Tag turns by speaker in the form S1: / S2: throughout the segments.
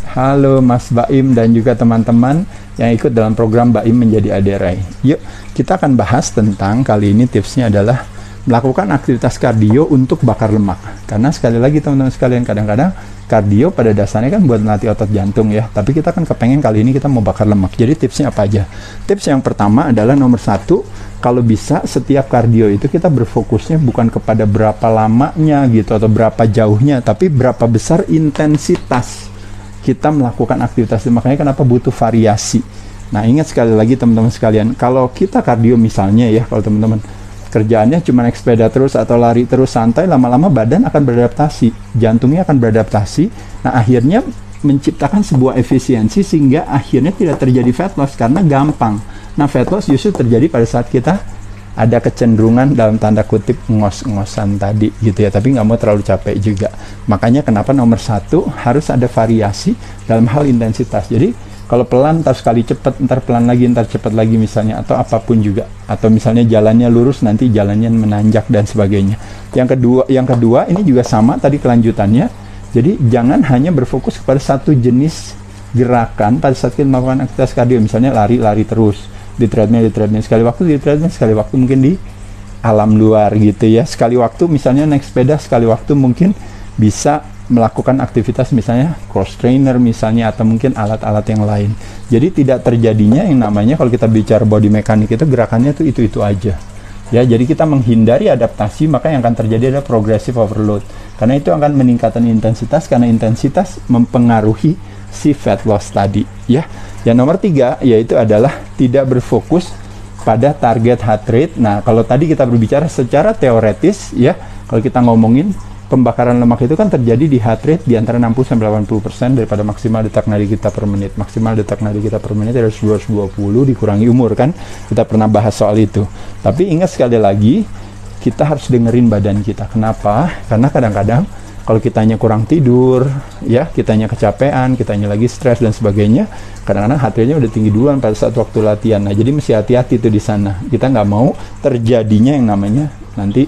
S1: Halo Mas Baim dan juga teman-teman yang ikut dalam program Baim Menjadi Aderai. Yuk, kita akan bahas tentang kali ini tipsnya adalah melakukan aktivitas kardio untuk bakar lemak. Karena sekali lagi teman-teman sekalian, kadang-kadang kardio pada dasarnya kan buat melatih otot jantung ya. Tapi kita kan kepengen kali ini kita mau bakar lemak. Jadi tipsnya apa aja? Tips yang pertama adalah nomor satu, kalau bisa setiap kardio itu kita berfokusnya bukan kepada berapa lamanya gitu atau berapa jauhnya, tapi berapa besar intensitas kita melakukan aktivitas. Makanya kenapa butuh variasi. Nah, ingat sekali lagi teman-teman sekalian, kalau kita kardio misalnya ya, kalau teman-teman kerjaannya cuma naik sepeda terus atau lari terus santai, lama-lama badan akan beradaptasi, jantungnya akan beradaptasi. Nah, akhirnya menciptakan sebuah efisiensi sehingga akhirnya tidak terjadi fat loss karena gampang. Nah, fat loss justru terjadi pada saat kita ada kecenderungan dalam tanda kutip ngos-ngosan tadi gitu ya, tapi nggak mau terlalu capek juga. Makanya kenapa nomor satu harus ada variasi dalam hal intensitas. Jadi kalau pelan ntar sekali cepet, ntar pelan lagi, ntar cepet lagi misalnya, atau apapun juga, atau misalnya jalannya lurus nanti jalannya menanjak dan sebagainya. Yang kedua ini juga sama tadi kelanjutannya. Jadi jangan hanya berfokus kepada satu jenis gerakan pada saat kita melakukan aktivitas kardio, misalnya lari terus di treadmill sekali waktu, di treadmill sekali waktu, mungkin di alam luar gitu ya, sekali waktu misalnya naik sepeda, sekali waktu mungkin bisa melakukan aktivitas misalnya cross trainer misalnya, atau mungkin alat-alat yang lain. Jadi tidak terjadinya yang namanya kalau kita bicara body mechanic itu gerakannya tuh itu aja ya. Jadi kita menghindari adaptasi, maka yang akan terjadi adalah progressive overload, karena itu akan meningkatkan intensitas, karena intensitas mempengaruhi si fat loss tadi ya. Yang nomor 3 yaitu adalah tidak berfokus pada target heart rate. Nah, kalau tadi kita berbicara secara teoretis ya, kalau kita ngomongin pembakaran lemak itu kan terjadi di heart rate di antara 60-80% daripada maksimal detak nadi kita per menit. Maksimal detak nadi kita per menit harus 220 dikurangi umur kan. Kita pernah bahas soal itu. Tapi ingat sekali lagi, kita harus dengerin badan kita. Kenapa? Karena kadang-kadang kalau kitanya kurang tidur, ya, kitanya kecapean, kitanya lagi stres dan sebagainya, kadang-kadang heart rate-nya udah tinggi duluan pada saat waktu latihan. Nah, jadi mesti hati-hati tuh di sana. Kita nggak mau terjadinya yang namanya nanti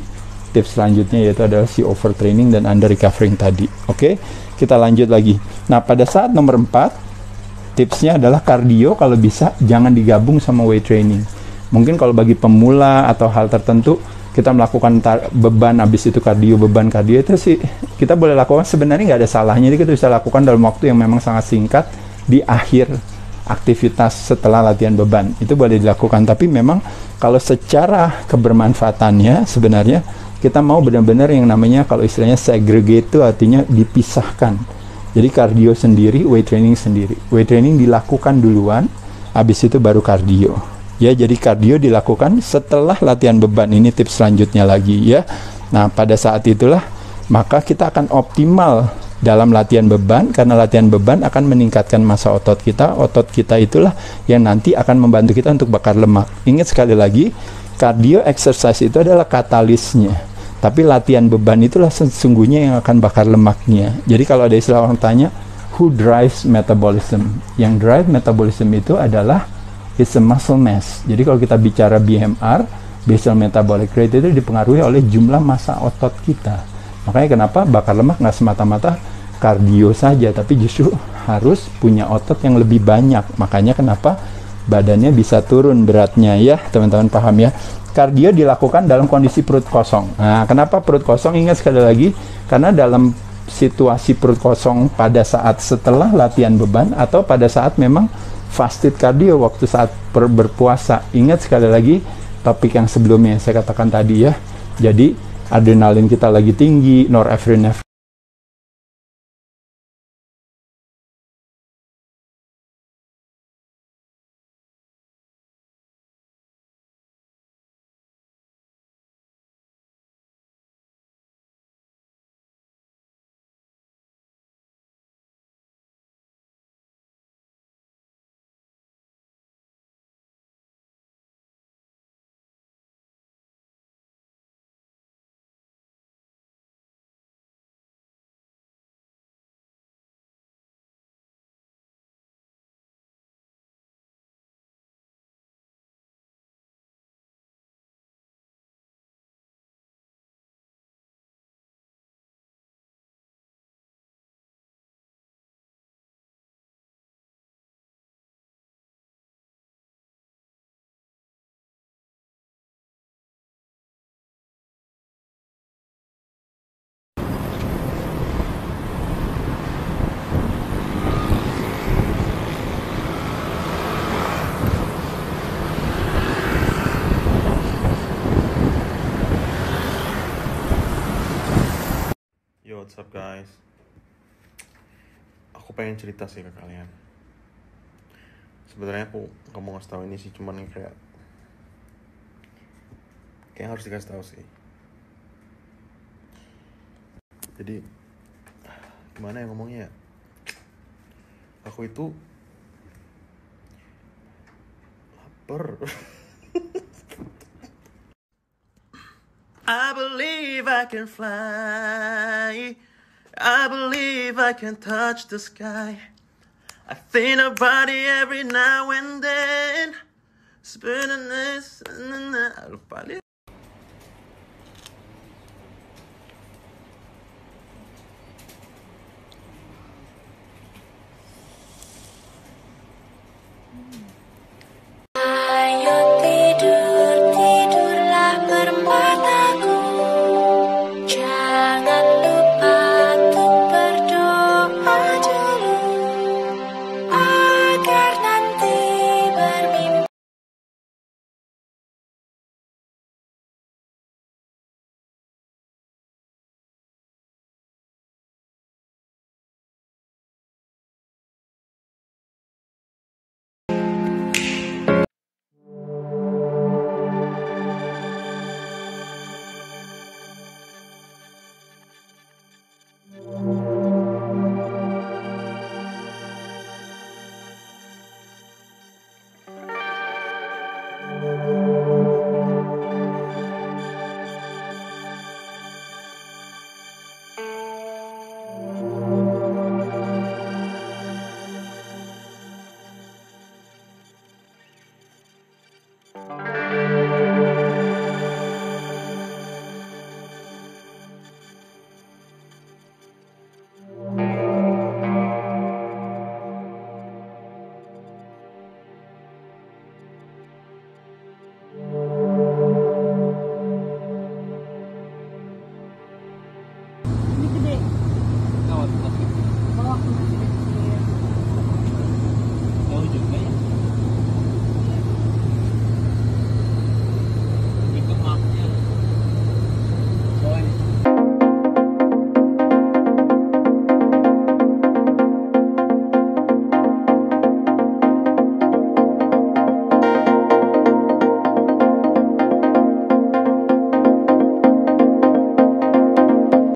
S1: tips selanjutnya, yaitu adalah si overtraining dan under recovering tadi. Oke, kita lanjut lagi. Nah, pada saat nomor 4, tipsnya adalah kardio kalau bisa jangan digabung sama weight training. Mungkin kalau bagi pemula atau hal tertentu, kita melakukan beban, habis itu beban kardio itu sih kita boleh lakukan, sebenarnya nggak ada salahnya. Jadi kita bisa lakukan dalam waktu yang memang sangat singkat di akhir aktivitas setelah latihan beban, itu boleh dilakukan. Tapi memang kalau secara kebermanfaatannya sebenarnya kita mau benar-benar yang namanya, kalau istilahnya segregate, itu artinya dipisahkan. Jadi kardio sendiri, weight training sendiri. Weight training dilakukan duluan, habis itu baru kardio. Ya, jadi kardio dilakukan setelah latihan beban. Ini tips selanjutnya lagi ya. Nah, pada saat itulah maka kita akan optimal dalam latihan beban, karena latihan beban akan meningkatkan massa otot kita. Otot kita itulah yang nanti akan membantu kita untuk bakar lemak. Ingat sekali lagi, cardio exercise itu adalah katalisnya. Tapi latihan beban itulah sesungguhnya yang akan bakar lemaknya. Jadi kalau ada istilah orang tanya, who drives metabolism? Yang drive metabolism itu adalah it's a muscle mass. Jadi kalau kita bicara BMR, basal metabolic rate, itu dipengaruhi oleh jumlah massa otot kita. Makanya kenapa bakar lemak nggak semata-mata kardio saja, tapi justru harus punya otot yang lebih banyak. Makanya kenapa badannya bisa turun beratnya ya, teman-teman paham ya. Kardio dilakukan dalam kondisi perut kosong. Nah, kenapa perut kosong? Ingat sekali lagi, karena dalam situasi perut kosong pada saat setelah latihan beban atau pada saat memang fasted cardio, waktu saat berpuasa. Ingat sekali lagi topik yang sebelumnya yang saya katakan tadi ya. Jadi adrenalin kita lagi tinggi, norepinefrin
S2: what's up guys? Aku pengen cerita sih ke kalian. Sebenarnya aku gak mau ngasih tahu ini sih, cuman kayak harus dikasih tahu sih. Jadi gimana ya ngomongnya ya? Aku itu lapar. I believe I can fly. I believe I can touch the sky. I think about it every now and then. Spinning this and then that.